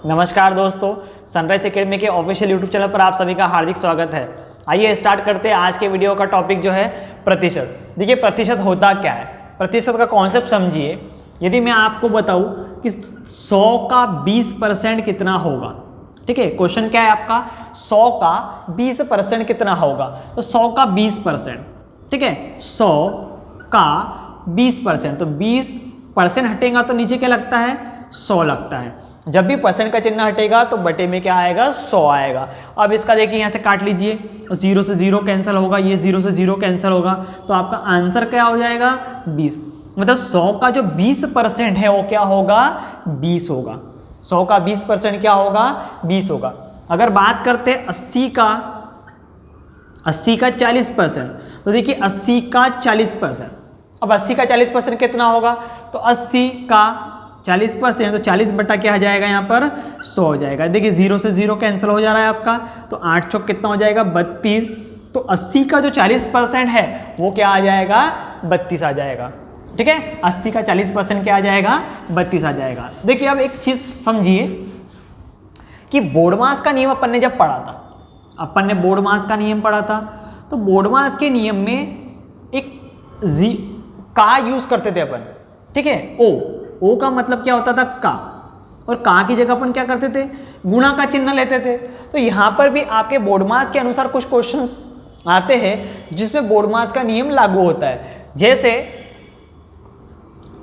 नमस्कार दोस्तों, sunrise academy के ऑफिशियल यूट्यूब चैनल पर आप सभी का हार्दिक स्वागत है। आइए स्टार्ट करते हैं आज के वीडियो का टॉपिक जो है प्रतिशत। देखिए प्रतिशत होता क्या है, प्रतिशत का कॉन्सेप्ट समझिए। यदि मैं आपको बताऊं कि 100 का 20% कितना होगा, ठीक है, क्वेश्चन क्या है आपका, 100 का 20% कितना होगा, तो 100 का 20%, ठीक है, 100 का 20%, तो 20% हटेगा तो नीचे क्या लगता है, 100 लगता है। जब भी परसेंट का चिन्ह हटेगा तो बटे में क्या आएगा, 100 आएगा। अब इसका देखिए यहाँ से काट लीजिए, 0 से 0 कैंसिल होगा, ये 0 से 0 कैंसिल होगा, तो आपका आंसर क्या हो जाएगा, 20। मतलब 100 का जो 20% है वो क्या होगा, 20 होगा। 100 का 20% क्या होगा, 20 होगा। अगर बात करते हैं 80 का 40%, तो देखिए 80 का 40%, अब 80 का 40% कितना होगा, तो 80 का 40%, तो 40 बटा क्या आ जाएगा यहाँ पर, 100 हो जाएगा। देखिए 0 से 0 कैंसिल हो जा रहा है आपका, तो 8 चौक कितना हो जाएगा, 32। तो 80 का जो 40% है वो क्या आ जाएगा, 32 आ जाएगा, ठीक है। 80 का 40% क्या आ जाएगा, 32 आ जाएगा। देखिए अब एक चीज समझिए कि बोर्ड मास का नियम अपन ने जब पढ़ा था, अपन ने बोर्ड मास का नियम पढ़ा था, तो बोर्ड मास के नियम में एक का यूज करते थे अपन, ठीक है। ओ का मतलब क्या होता था, का, और का की जगह अपन क्या करते थे, गुणा का चिन्ह लेते थे। तो यहां पर भी आपके बोर्ड मास के अनुसार कुछ क्वेश्चंस आते हैं जिसमें बोर्ड मास का नियम लागू होता है। जैसे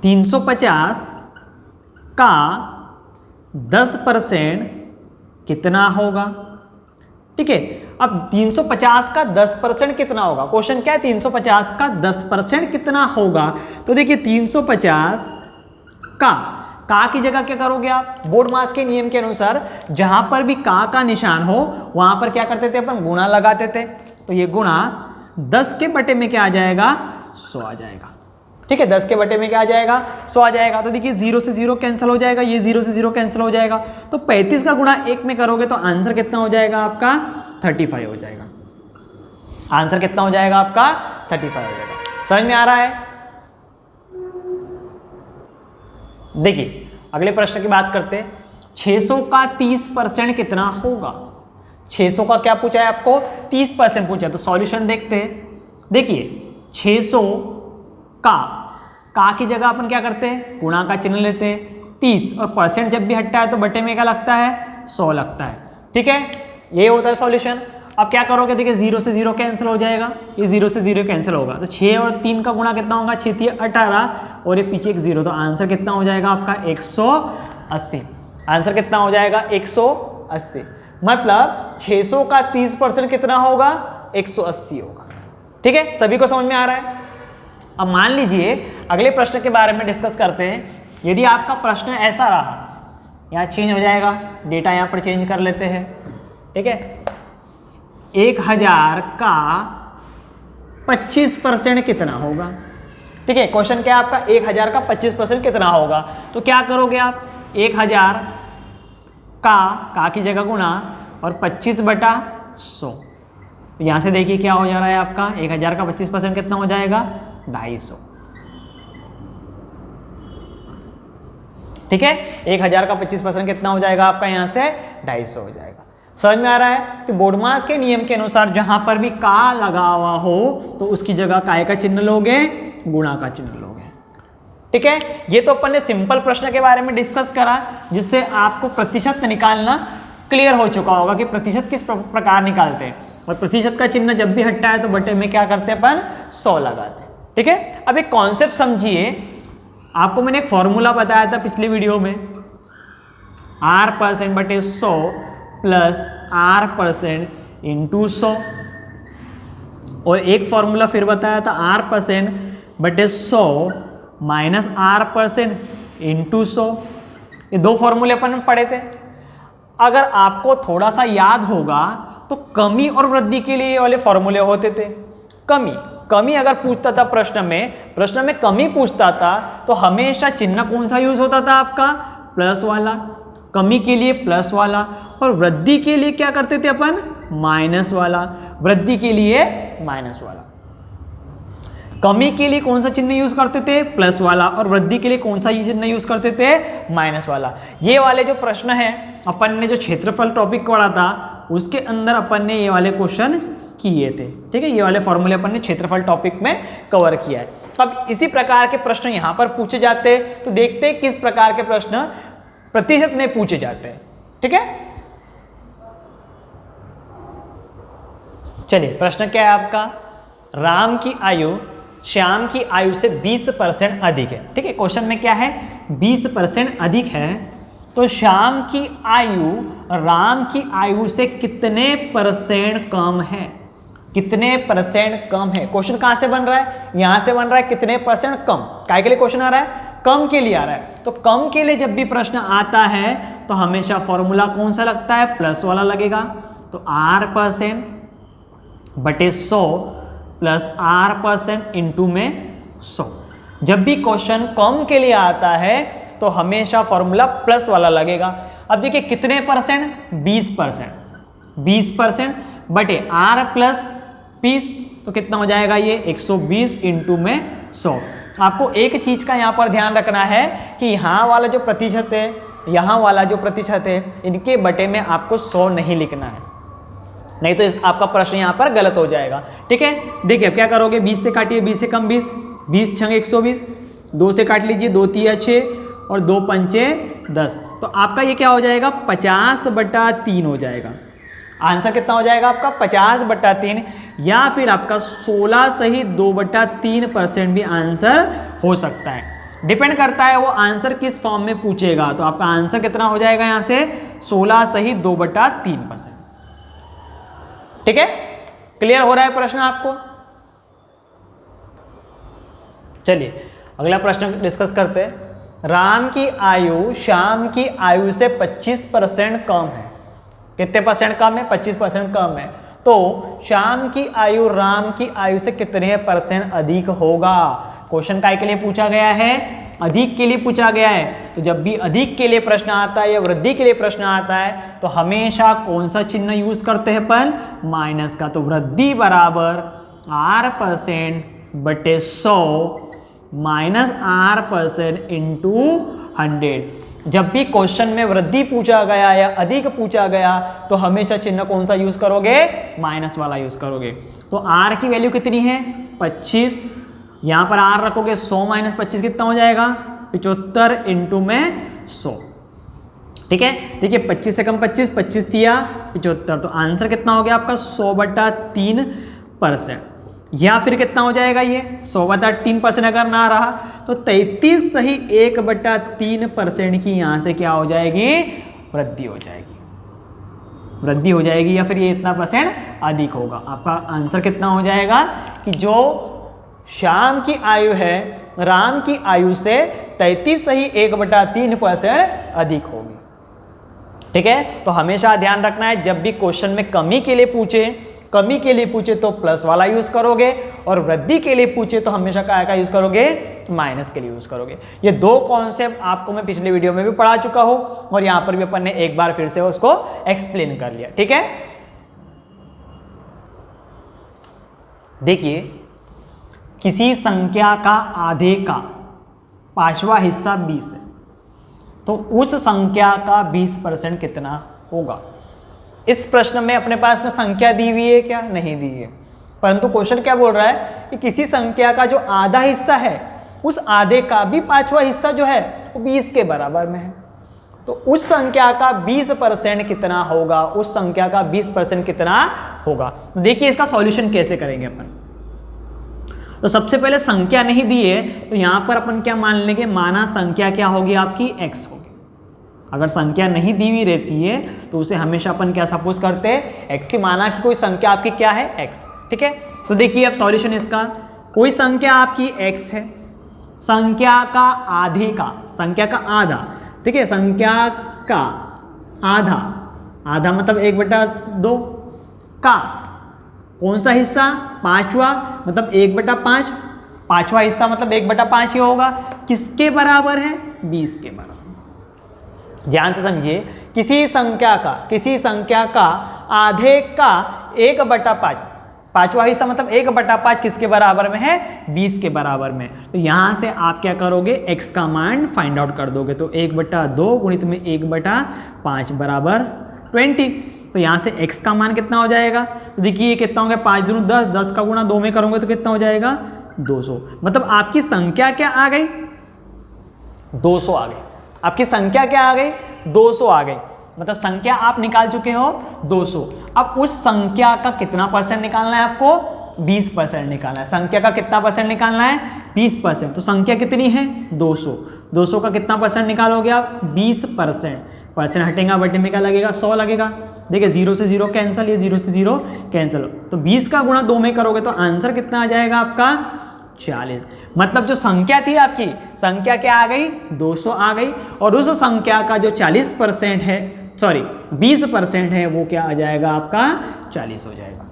350 का 10% कितना होगा, ठीक है। अब 350 का 10% कितना होगा, क्वेश्चन क्या है, 350 का 10% कितना होगा। तो देखिए 350 का की जगह क्या करोगे आप, बोर्ड मास के नियम के अनुसार जहां पर भी का निशान हो वहां पर क्या करते थे अपन, गुणा लगाते थे। तो ये गुणा 10 के बटे में क्या आ जाएगा, 100 आ जाएगा, ठीक है। 10 के बटे में क्या आ जाएगा, 100 आ जाएगा। तो देखिए 0 से 0 कैंसिल हो जाएगा, ये 0 से 0 कैंसिल हो जाएगा, तो 35 का गुणा 1 में करोगे तो आंसर कितना हो जाएगा आपका, 35 हो जाएगा। आंसर कितना हो जाएगा आपका, 35 हो जाएगा। समझ में आ रहा है। देखिए अगले प्रश्न की बात करते हैं। 600 का 30% कितना होगा। 600 का क्या पूछा है आपको, 30% पूछा है, तो सॉल्यूशन देखते हैं। देखिए 600 का की जगह अपन क्या करते हैं, गुणा का चिन्ह लेते हैं, 30, और परसेंट जब भी हटता है तो बटे में क्या लगता है, 100 लगता है, ठीक है। ये होता है सॉल्यूशन। अब क्या करोगे, देखिए 0 से 0 कैंसिल हो जाएगा, ये 0 से 0 कैंसिल होगा, तो 6 और 3 का गुणा कितना होगा, 6 3 18, और ये पीछे एक 0, तो आंसर कितना हो जाएगा आपका 180। आंसर कितना हो जाएगा 180। मतलब 600 का 30% कितना होगा, 180 होगा, ठीक है। सभी को समझ में आ रहा है। अब मान लीजिए अगले प्रश्न के बारे में डिस्कस करते हैं। यदि आपका प्रश्न ऐसा रहा, यहाँ चेंज हो जाएगा, डेटा यहाँ पर चेंज कर लेते हैं, ठीक है। 1000 का 25% कितना होगा, ठीक है। क्वेश्चन क्या है आपका, 1000 का 25% कितना होगा। तो क्या करोगे आप, 1000 का की जगह गुणा और 25 बटा 100। तो यहां से देखिए क्या हो जा रहा है आपका, 1000 का 25% कितना हो जाएगा, 250, ठीक है। 1000 का 25% कितना हो जाएगा आपका, यहां से 250 हो जाएगा। समझ में आ रहा है। तो बोर्ड मास के नियम के अनुसार जहां पर भी का लगा हुआ हो तो उसकी जगह काय का चिन्ह लोगे, गुणा का चिन्ह लोगे, ठीक है। ये तो अपन ने सिंपल प्रश्न के बारे में डिस्कस करा, जिससे आपको प्रतिशत निकालना क्लियर हो चुका होगा कि प्रतिशत किस प्रकार निकालते हैं, और प्रतिशत का चिन्ह जब भी हटता है तो बटे में क्या करते हैं अपन, 100 लगाते हैं, ठीक है। अब एक कॉन्सेप्ट समझिए। आपको मैंने एक फॉर्मूला बताया था पिछली वीडियो में, R% बटे 100 प्लस R% इंटू 100, और एक फॉर्मूला फिर बताया था R% बटे 100 माइनस R% इंटू 100। ये दो फॉर्मूले अपन पढ़े थे। अगर आपको थोड़ा सा याद होगा तो कमी और वृद्धि के लिए ये वाले फॉर्मूले होते थे। कमी अगर पूछता था प्रश्न में कमी पूछता था तो हमेशा चिन्ह कौन सा यूज होता था आपका, प्लस वाला, कमी के लिए प्लस वाला, और वृद्धि के लिए क्या करते थे अपन, माइनस वाला, वृद्धि के लिए माइनस वाला। कमी के लिए कौन सा चिन्ह यूज करते थे, प्लस वाला, और वृद्धि के लिए कौन सा चिन्ह यूज करते थे, माइनस वाला। ये वाले जो प्रश्न है अपन ने जो क्षेत्रफल टॉपिक पढ़ा था उसके अंदर अपन ने ये वाले क्वेश्चन किए थे, ठीक है। ये वाले फॉर्मूले अपन ने क्षेत्रफल टॉपिक में कवर किया है। अब इसी प्रकार के प्रश्न यहाँ पर पूछे जाते हैं, तो देखते हैं किस प्रकार के प्रश्न प्रतिशत में पूछे जाते हैं, ठीक है। चलिए प्रश्न क्या है आपका, राम की आयु श्याम की आयु से 20% अधिक है, ठीक है। क्वेश्चन में क्या है, 20% अधिक है, तो श्याम की आयु राम की आयु से कितने परसेंट कम है, कितने परसेंट कम है। क्वेश्चन कहां से बन रहा है, यहां से बन रहा है कितने परसेंट कम। काय के लिए क्वेश्चन आ रहा है, कम के लिए आ रहा है। तो कम के लिए जब भी प्रश्न आता है तो हमेशा फॉर्मूला कौन सा लगता है, प्लस वाला लगेगा। तो R% बटे 100 प्लस R% इंटू में 100। जब भी क्वेश्चन कम के लिए आता है तो हमेशा फॉर्मूला प्लस वाला लगेगा। अब देखिए कितने परसेंट, 20%, 20% बटे R प्लस 20, तो कितना हो जाएगा ये 120 इंटू में 100। आपको एक चीज का यहाँ पर ध्यान रखना है कि यहाँ वाला जो प्रतिशत है, यहाँ वाला जो प्रतिशत है, इनके बटे में आपको 100 नहीं लिखना है, नहीं तो आपका प्रश्न यहाँ पर गलत हो जाएगा, ठीक है। देखिए अब क्या करोगे, 20 से काटिए, 20 से कम 20, 20 छंग 120, 2 से काट लीजिए, 2 तिया 6 और 2 पंचे 10, तो आपका ये क्या हो जाएगा, 50/3 हो जाएगा। आंसर कितना हो जाएगा आपका, 50/3, या फिर आपका 16 सही 2/3% भी आंसर हो सकता है। डिपेंड करता है वो आंसर किस फॉर्म में पूछेगा। तो आपका आंसर कितना हो जाएगा यहाँ से, 16 सही 2/3%, ठीक है। क्लियर हो रहा है प्रश्न आपको। चलिए अगला प्रश्न डिस्कस करते हैं। राम की आयु श्याम की आयु से 25% कम है। कितने परसेंट कम है, 25% कम है। तो श्याम की आयु राम की आयु से कितने परसेंट अधिक होगा। क्वेश्चन काय के लिए पूछा गया है, अधिक के लिए पूछा गया है। तो जब भी अधिक के लिए प्रश्न आता है या वृद्धि के लिए प्रश्न आता है तो हमेशा कौन सा चिन्ह यूज करते हैं अपन, माइनस का। तो वृद्धि बराबर R% बटे 100 माइनस R% इंटू 100। जब भी क्वेश्चन में वृद्धि पूछा गया या अधिक पूछा गया तो हमेशा चिन्ह कौन सा यूज करोगे, माइनस वाला यूज करोगे। तो R की वैल्यू कितनी है, 25, यहां पर R रखोगे, 100 माइनस 25 कितना हो जाएगा, 75 इंटू में 100, ठीक है। देखिए 25 से कम 25, 25 दिया 75, तो आंसर कितना हो गया आपका 100/3%, या फिर कितना हो जाएगा ये 100/3% अगर ना रहा तो 33 सही 1/3% की यहां से क्या हो जाएगी, वृद्धि हो जाएगी, वृद्धि हो जाएगी, या फिर ये इतना परसेंट अधिक होगा। आपका आंसर कितना हो जाएगा कि जो श्याम की आयु है राम की आयु से 33 सही 1/3% अधिक होगी, ठीक है। तो हमेशा ध्यान रखना है जब भी क्वेश्चन में कमी के लिए पूछे तो प्लस वाला यूज करोगे, और वृद्धि के लिए पूछे तो हमेशा क्या का यूज करोगे, माइनस के लिए यूज करोगे। ये दो कॉन्सेप्ट आपको मैं पिछले वीडियो में भी पढ़ा चुका हूं और यहां पर भी अपन ने एक बार फिर से उसको एक्सप्लेन कर लिया, ठीक है। देखिए किसी संख्या का आधे का 5वां हिस्सा 20 है, तो उस संख्या का 20% कितना होगा। इस प्रश्न में अपने पास में संख्या दी हुई है क्या, नहीं दी है, परंतु क्वेश्चन क्या बोल रहा है कि किसी संख्या का जो आधा हिस्सा है उस आधे का भी 5वां हिस्सा जो है वो 20 के बराबर में है, तो उस संख्या का 20% कितना होगा, उस संख्या का 20% कितना होगा। तो देखिए इसका सॉल्यूशन कैसे करेंगे अपन। तो सबसे पहले संख्या नहीं दी है तो यहां पर अपन क्या मान लेंगे, माना संख्या क्या होगी आपकी x होगी। अगर संख्या नहीं दी हुई रहती है तो उसे हमेशा अपन क्या सपोज करते हैं, x की, माना कि कोई संख्या आपकी क्या है, x, ठीक है। तो देखिए अब सॉल्यूशन इसका, कोई संख्या आपकी x है, संख्या का आधे का, संख्या का आधा, ठीक है, संख्या का आधा, आधा मतलब 1/2 का कौन सा हिस्सा, 5वां, मतलब 1/5, 5वां हिस्सा मतलब 1/5 ही होगा, किसके बराबर है, 20 के बराबर। ध्यान से समझिए, किसी संख्या का आधे का 1/5, पांचवा हिस्सा मतलब 1/5 किसके बराबर में है, 20 के बराबर में। तो यहां से आप क्या करोगे, x का मान फाइंड आउट कर दोगे। तो 1/2 गुणित में 1/5 बराबर 20। तो यहाँ से x का मान कितना हो जाएगा, तो देखिए ये कितना हो गया, 5 दूनी 10, 10 का गुणा 2 में करोगे तो कितना हो जाएगा 200। मतलब आपकी संख्या क्या आ गई, 200 आ गई। आपकी संख्या क्या आ गई, 200 आ गई। मतलब संख्या आप निकाल चुके हो 200। अब उस संख्या का कितना परसेंट निकालना है आपको, 20% निकालना है। संख्या का कितना परसेंट निकालना है, 20%। तो संख्या कितनी है, 200। 200 का कितना परसेंट निकालोगे आप, 20%। परसेंट हटेगा, बटे में क्या लगेगा, 100 लगेगा। देखिए 0 से 0 कैंसिल, ये 0 से 0 कैंसिल। तो 20 का गुणा 2 में करोगे तो आंसर कितना आ जाएगा आपका, 40। मतलब जो संख्या थी आपकी, संख्या क्या आ गई, 200 आ गई। और उस संख्या का जो 40% है, सॉरी 20% है, वो क्या आ जाएगा आपका 40 हो जाएगा।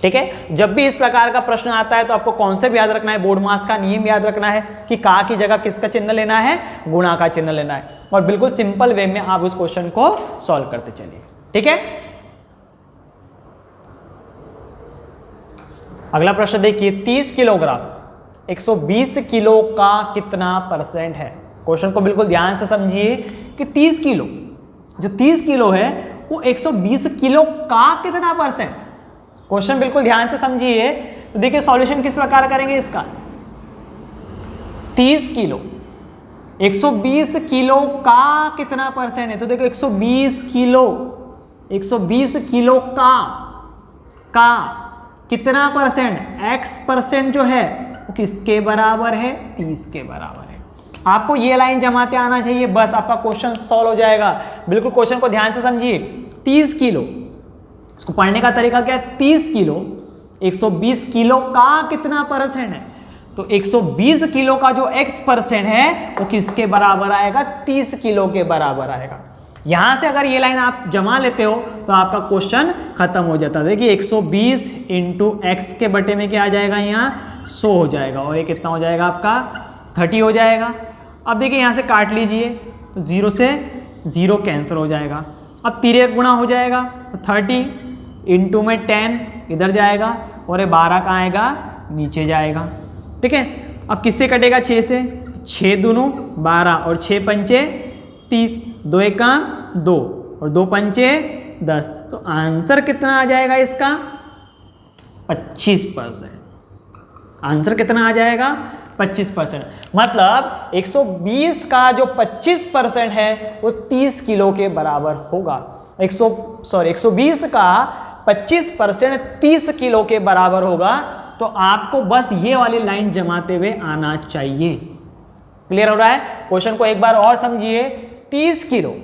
ठीक है, जब भी इस प्रकार का प्रश्न आता है तो आपको कॉन्सेप्ट याद रखना है, बोर्ड मास का नियम याद रखना है कि का की जगह किसका चिन्ह लेना है, गुणा का चिन्ह लेना है। और बिल्कुल सिंपल वे में आप उस क्वेश्चन को सॉल्व करते चलिए। ठीक है, अगला प्रश्न देखिए, 30 किलोग्राम 120 किलो का कितना परसेंट है। क्वेश्चन को बिल्कुल ध्यान से समझिए कि 30 किलो, जो 30 किलो है वो 120 किलो का कितना परसेंट। क्वेश्चन बिल्कुल ध्यान से समझिए। तो देखिए सॉल्यूशन किस प्रकार करेंगे इसका, 30 किलो 120 किलो का कितना परसेंट है। तो देखो 120 किलो, 120 किलो का कितना परसेंट, x परसेंट जो है वो किसके बराबर है, 30 के बराबर है। आपको ये लाइन जमाते आना चाहिए, बस आपका क्वेश्चन सॉल्व हो जाएगा। बिल्कुल क्वेश्चन को ध्यान से समझिए। 30 किलो, इसको पढ़ने का तरीका क्या है, 30 किलो 120 किलो का कितना परसेंट है। तो 120 किलो का जो x परसेंट है वो किसके बराबर आएगा, 30 किलो के बराबर आएगा। यहां से अगर ये लाइन आप जमा लेते हो तो आपका क्वेश्चन खत्म हो जाता है। देखिए 120 इंटू एक्स के बटे में क्या आ जाएगा, यहाँ 100 हो जाएगा। और ये कितना हो जाएगा आपका 30 हो जाएगा। अब देखिए यहाँ से काट लीजिए तो 0 से 0 कैंसिल हो जाएगा। अब 3 गुणा हो जाएगा तो 30 इंटू में 10 इधर जाएगा और ये 12 कहाँ आएगा, नीचे जाएगा। ठीक है, अब किससे कटेगा, 6 से, 6 दूनों 12 और 6 पंचे 30, 2 एका 2 और 2 पंचे 10। तो आंसर कितना आ जाएगा इसका, 25%। आंसर कितना आ जाएगा, 25%। मतलब 120 का जो 25% है वो 30 किलो के बराबर होगा। 120 का 25% 30 किलो के बराबर होगा। तो आपको बस ये वाली लाइन जमाते हुए आना चाहिए। क्लियर हो रहा है। क्वेश्चन को एक बार और समझिए। 30 किलो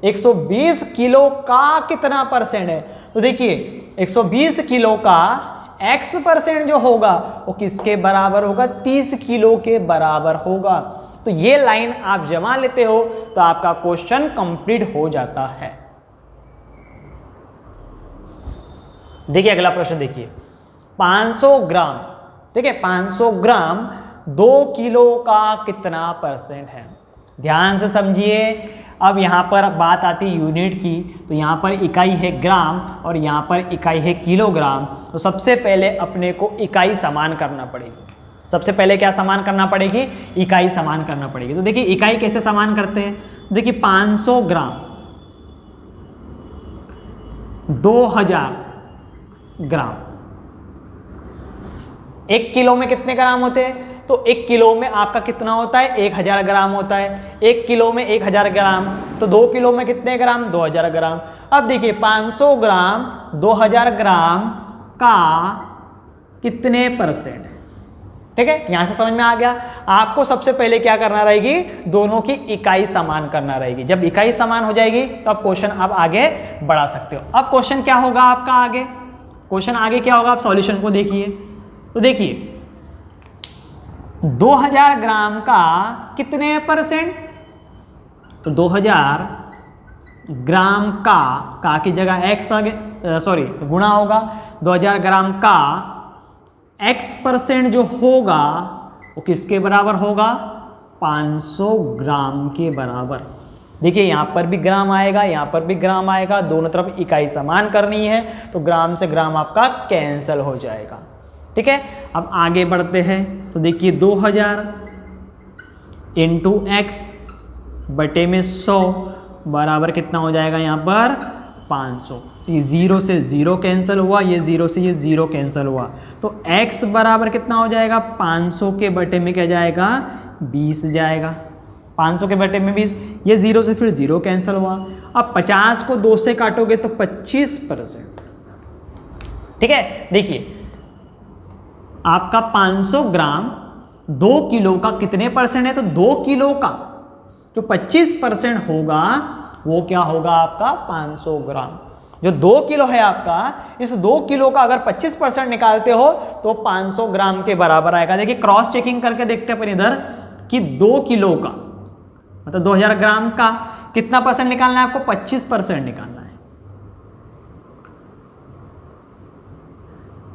120 किलो का कितना परसेंट है। तो देखिए 120 किलो का x परसेंट जो होगा वो किसके बराबर होगा, 30 किलो के बराबर होगा। तो ये लाइन आप जमा लेते हो तो आपका क्वेश्चन कंप्लीट हो जाता है। देखिए अगला प्रश्न देखिए, 500 ग्राम, ठीक है, 500 ग्राम 2 किलो का कितना परसेंट है। ध्यान से समझिए। अब यहाँ पर बात आती है यूनिट की, तो यहाँ पर इकाई है ग्राम और यहाँ पर इकाई है किलोग्राम। तो सबसे पहले अपने को इकाई समान करना पड़ेगी। सबसे पहले क्या समान करना पड़ेगी, इकाई समान करना पड़ेगी। तो देखिए इकाई कैसे समान करते हैं। देखिए 500 ग्राम 2000 ग्राम, 1 किलो में कितने ग्राम होते हैं। तो 1 किलो में आपका कितना होता है, 1000 ग्राम होता है। 1 किलो में 1000 ग्राम, तो 2 किलो में कितने ग्राम, 2000 ग्राम। अब देखिए 500 ग्राम 2000 ग्राम का कितने परसेंट है। ठीक है, यहां से समझ में आ गया। आपको सबसे पहले क्या करना रहेगी, दोनों की इकाई समान करना रहेगी। जब इकाई समान हो जाएगी तो आप क्वेश्चन अब आगे बढ़ा सकते हो। अब क्वेश्चन क्या होगा आपका आगे, क्वेश्चन आगे क्या होगा, आप सॉल्यूशन को देखिए। तो देखिए 2000 ग्राम का कितने परसेंट, तो 2000 ग्राम का की जगह x सॉरी गुणा होगा। 2000 ग्राम का x परसेंट जो होगा वो किसके बराबर होगा, 500 ग्राम के बराबर। देखिए यहाँ पर भी ग्राम आएगा, यहाँ पर भी ग्राम आएगा, दोनों तरफ इकाई समान करनी है तो ग्राम से ग्राम आपका कैंसिल हो जाएगा। ठीक है, अब आगे बढ़ते हैं तो देखिए 2000 इंटू एक्स बटे में 100 बराबर कितना हो जाएगा यहाँ पर 500। ये 0 से 0 कैंसिल हुआ, ये 0 से ये 0 कैंसिल हुआ, तो x बराबर कितना हो जाएगा 500 के बटे में क्या जाएगा 20 जाएगा। 500 के बटे में 20, ये 0 से फिर 0 कैंसिल हुआ। अब 50 को 2 से काटोगे तो 25%। ठीक है, देखिए आपका 500 ग्राम 2 किलो का कितने परसेंट है, तो 2 किलो का जो 25% होगा वो क्या होगा आपका 500 ग्राम। जो 2 किलो है आपका, इस 2 किलो का अगर 25% निकालते हो तो 500 ग्राम के बराबर आएगा। देखिए क्रॉस चेकिंग करके देखते हैं अपन इधर कि 2 किलो का मतलब 2000 ग्राम का कितना परसेंट निकालना है आपको, 25% निकालना है।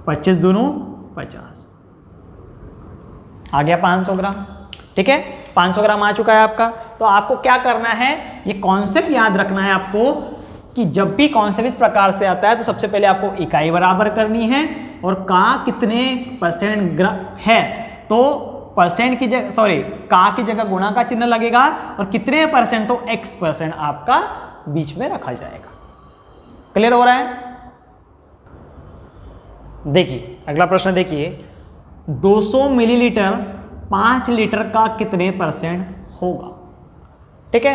25 दूनों 50 आ गया 500 ग्राम। ठीक है, 500 ग्राम आ चुका है आपका। तो आपको क्या करना है, ये कॉन्सेप्ट याद रखना है आपको कि जब भी कॉन्सेप्ट इस प्रकार से आता है तो सबसे पहले आपको इकाई बराबर करनी है और का कितने परसेंट है तो परसेंट की जगह का की जगह गुणा का चिन्ह लगेगा और कितने परसेंट तो x% आपका बीच में रखा जाएगा। क्लियर हो रहा है? देखिए अगला प्रश्न देखिए, 200 मिलीलीटर 5 लीटर का कितने परसेंट होगा। ठीक है,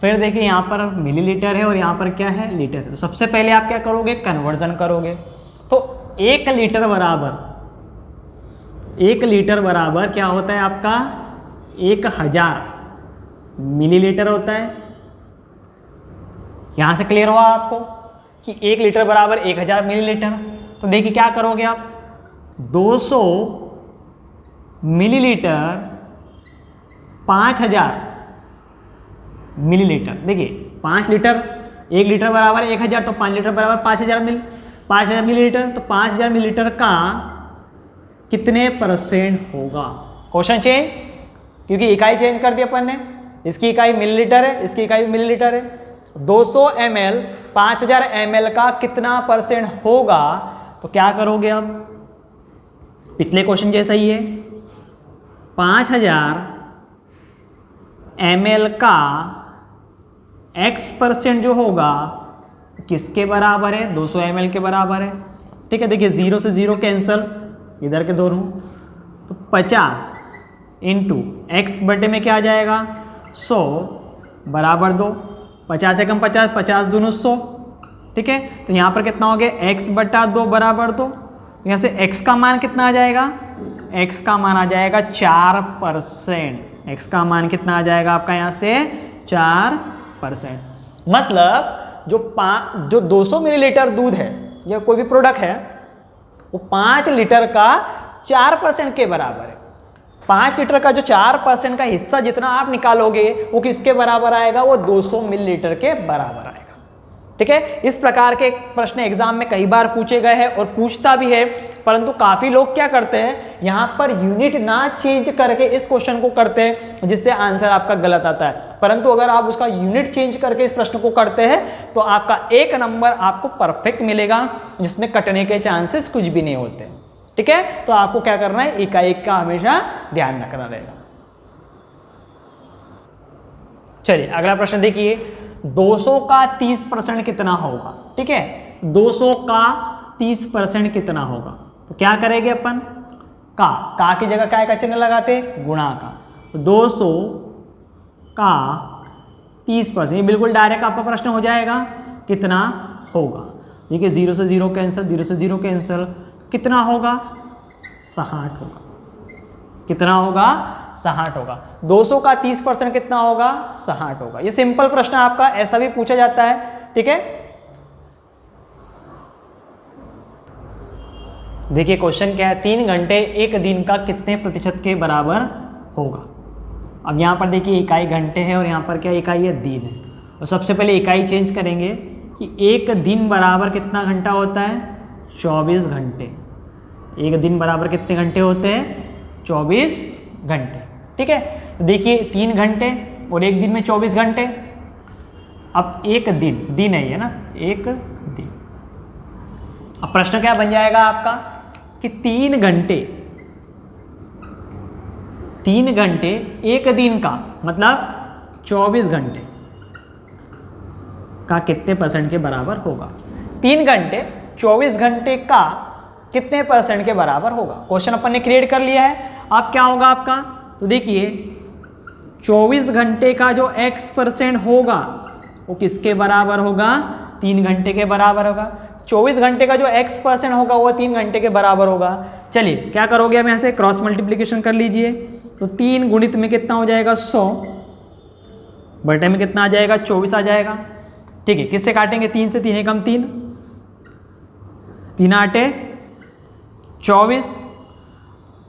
फिर देखिए यहाँ पर मिलीलीटर है और यहाँ पर क्या है लीटर है। तो सबसे पहले आप क्या करोगे, कन्वर्जन करोगे। तो 1 लीटर बराबर क्या होता है आपका 1000 मिलीलीटर होता है। यहाँ से क्लियर हुआ आपको कि 1 लीटर बराबर 1000 मिलीलीटर। तो देखिए क्या करोगे आप, 200 मिलीलीटर 5000 मिलीलीटर। देखिए 5 लीटर 1 लीटर बराबर 1000 तो 5 लीटर बराबर 5000 मिलीलीटर। तो 5000 मिलीलीटर का कितने परसेंट होगा। क्वेश्चन चेंज, क्योंकि इकाई चेंज कर दी अपन ने। इसकी इकाई मिलीलीटर है, इसकी इकाई मिलीलीटर है। 200 ml 5000 ml का कितना परसेंट होगा। तो क्या करोगे अब, पिछले क्वेश्चन जैसा ही है, 5000 ml का x% जो होगा किसके बराबर है, 200 ml के बराबर है। ठीक है, देखिए 0 से 0 कैंसल, इधर के दोनों, तो 50 इंटू एक्स बटे में क्या आ जाएगा 100 बराबर 2। 50 से कम 50, 50 दूनों 100। ठीक है, तो यहाँ पर कितना हो गया x बटा 2 बराबर 2। तो यहाँ से x का मान कितना आ जाएगा, x का मान आ जाएगा 4%। x का मान कितना आ जाएगा आपका यहाँ से 4%। मतलब जो 200 मिलीलीटर दूध है या कोई भी प्रोडक्ट है वो 5 लीटर का 4% के बराबर है। 5 लीटर का जो 4% का हिस्सा जितना आप निकालोगे वो किसके बराबर आएगा, वो 200 मिलीलीटर के बराबर आएगा। ठीक है, इस प्रकार के प्रश्न एग्जाम में कई बार पूछे गए हैं और पूछता भी है, परंतु काफी लोग क्या करते हैं यहाँ पर यूनिट ना चेंज करके इस क्वेश्चन को करते हैं, जिससे आंसर आपका गलत आता है। परंतु अगर आप उसका यूनिट चेंज करके इस प्रश्न को करते हैं तो आपका 1 नंबर आपको परफेक्ट मिलेगा, जिसमें कटने के चांसेस कुछ भी नहीं होते। ठीक है, तो आपको क्या करना है, इकाई का हमेशा ध्यान रखना रहेगा। चलिए अगला प्रश्न देखिए, 200 का 30% कितना होगा। ठीक है, 200 का 30% कितना होगा। तो क्या करेंगे अपन, का की जगह क्या का चिन्ह लगाते, गुणा का। तो 200 का 30%, ये बिल्कुल डायरेक्ट आपका प्रश्न हो जाएगा, कितना होगा। देखिए 0 से 0 कैंसिल, 0 से 0 कैंसिल, कितना होगा 60 होगा। कितना होगा 60 होगा। 200 का 30% कितना होगा 60 होगा। ये सिंपल प्रश्न आपका ऐसा भी पूछा जाता है। ठीक है, देखिए क्वेश्चन क्या है, 3 घंटे 1 दिन का कितने प्रतिशत के बराबर होगा। अब यहाँ पर देखिए इकाई घंटे है और यहाँ पर क्या इकाई है, दिन है। और सबसे पहले इकाई चेंज करेंगे कि 1 दिन बराबर कितना घंटा होता है, 24 घंटे। 1 दिन बराबर कितने घंटे होते हैं, 24 घंटे। ठीक है, देखिए 3 घंटे और 1 दिन में 24 घंटे, अब एक दिन, दिन है ये ना, एक दिन। अब प्रश्न क्या बन जाएगा आपका कि 3 घंटे, 3 घंटे एक दिन का मतलब 24 घंटे का कितने % के बराबर होगा। 3 घंटे 24 घंटे का कितने % के बराबर होगा। क्वेश्चन अपन ने क्रिएट कर लिया है। अब क्या होगा आपका, तो देखिए 24 घंटे का जो x% होगा वो किसके बराबर होगा, 3 घंटे के बराबर होगा। 24 घंटे का जो x% होगा वो 3 घंटे के बराबर होगा। चलिए क्या करोगे, अब यहाँ से क्रॉस मल्टीप्लिकेशन कर लीजिए। तो 3 गुणित में कितना हो जाएगा 100, बटे में कितना आ जाएगा 24 आ जाएगा। ठीक है, किससे काटेंगे, 3 से, 3 एकम 3, 3 आटे 24।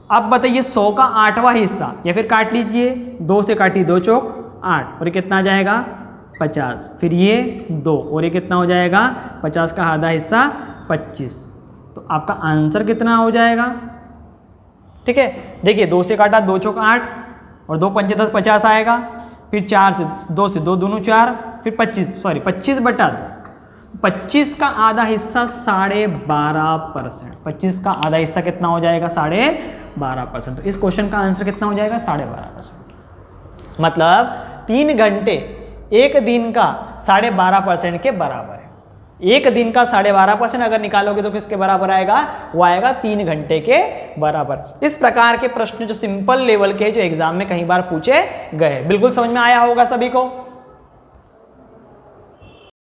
अब बताइए 100 का 8वां हिस्सा, या फिर काट लीजिए 2 से काटिए 2 चौक 8, और ये कितना आ जाएगा 50, फिर ये 2 और ये कितना हो जाएगा 50 का आधा हिस्सा 25। तो आपका आंसर कितना हो जाएगा। ठीक है, देखिए 2 से काटा 2 चौक 8 और 2 पंचे 10, 50 आएगा। फिर 4 से 2 से 2 दूनों 4, फिर 25 बटा 2, 25 का आधा हिस्सा 12.5%। 25 का आधा हिस्सा कितना हो जाएगा 12.5%। तो इस क्वेश्चन का आंसर कितना हो जाएगा 12.5%। मतलब 3 घंटे एक दिन का 12.5% के बराबर है। एक दिन का 12.5% अगर निकालोगे तो किसके बराबर आएगा, वो आएगा 3 घंटे के बराबर। इस प्रकार के प्रश्न जो सिंपल लेवल के, जो एग्जाम में कई बार पूछे गए, बिल्कुल समझ में आया होगा सभी को।